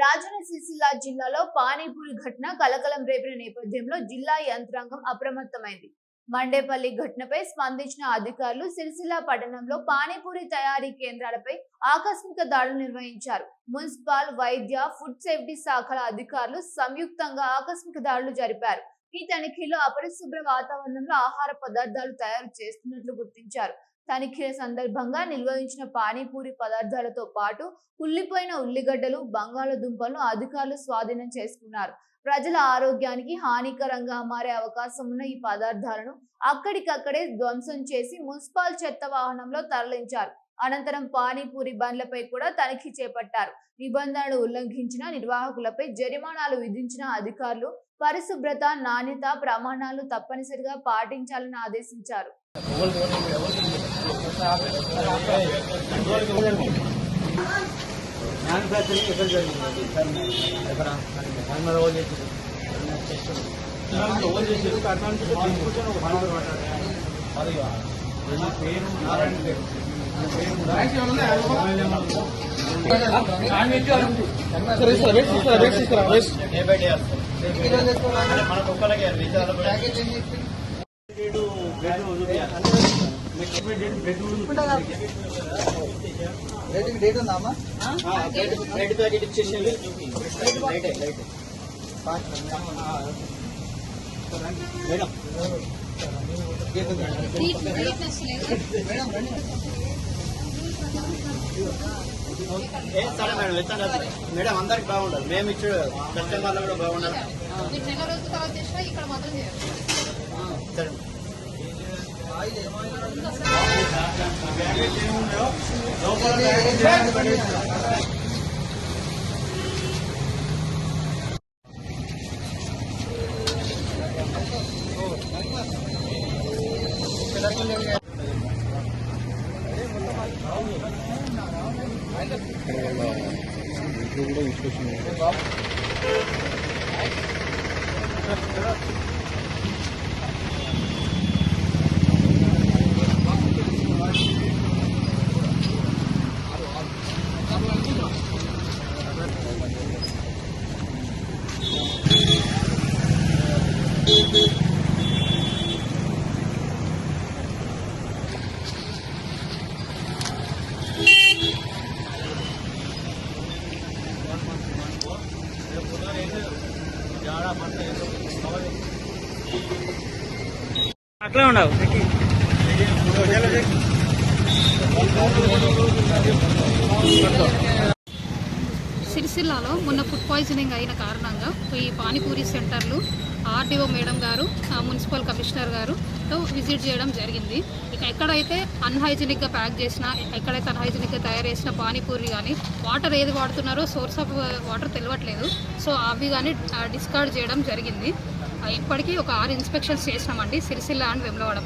రాజన్న సిరిసిల్ల జిల్లాలో పానీపూరి ఘటన కలకలం రేపిన నేపథ్యంలో జిల్లా యంత్రాంగం అప్రమత్తమైంది. మండేపల్లి ఘటనపై స్పందించిన అధికారులు సిరిసిల్ల పట్టణంలో పానీపూరి తయారీ కేంద్రాలపై ఆకస్మిక దాడులు నిర్వహించారు. మున్సిపల్, వైద్య, ఫుడ్ సేఫ్టీ శాఖల అధికారులు సంయుక్తంగా ఆకస్మిక దాడులు జరిపారు. ఈ తనిఖీలో అపరిశుభ్ర వాతావరణంలో ఆహార పదార్థాలు తయారు చేస్తున్నట్లు గుర్తించారు. తనిఖీల సందర్భంగా నిల్వహించిన పానీపూరి పదార్థాలతో పాటు కుళ్లిపోయిన ఉల్లిగడ్డలు, బంగాళదుంపలను అధికారులు స్వాధీనం చేసుకున్నారు. ప్రజల ఆరోగ్యానికి హానికరంగా మారే అవకాశం ఉన్న ఈ పదార్థాలను అక్కడికక్కడే ధ్వంసం చేసి మున్సిపల్ చెత్త వాహనంలో తరలించారు. అనంతరం పానీపూరి బండ్లపై కూడా తనిఖీ చేపట్టారు. నిబంధనలు ఉల్లంఘించిన నిర్వాహకులపై జరిమానాలు విధించిన అధికారులు పరిశుభ్రత, నాణ్యత ప్రమాణాలు తప్పనిసరిగా పాటించాలని ఆదేశించారు. డేట్ ఉందామా? రెడ్ ప్యాకెట్ ఇచ్చేసేయండి. మేడం సరే మేడం ఎత్తండి. మేడం అందరికి బాగుండాలి, మేము ఇచ్చే కస్టమర్లు కూడా బాగుండాలి. సరే కూడా ఇన్స్పెక్షన్ అట్లా ఉండవు. సిరిసిల్లాలో మొన్న ఫుడ్ పాయిజనింగ్ అయిన కారణంగా ఈ పానీపూరి సెంటర్లు ఆర్డీఓ మేడం గారు, మున్సిపల్ కమిషనర్ గారుతో విజిట్ చేయడం జరిగింది. ఇక ఎక్కడైతే అన్హైజీనిక్గా ప్యాక్ చేసినా, ఎక్కడైతే అన్హైజీనిక్గా తయారు చేసిన పానీపూరి కానీ వాటర్ ఏది వాడుతున్నారో సోర్స్ ఆఫ్ వాటర్ తెలియట్లేదు. సో అవి కానీ డిస్కార్డ్ చేయడం జరిగింది. ఇప్పటికీ ఒక 6 ఇన్స్పెక్షన్స్ చేసినామండి సిరిసిల్ల అండ్ వేములవాడ.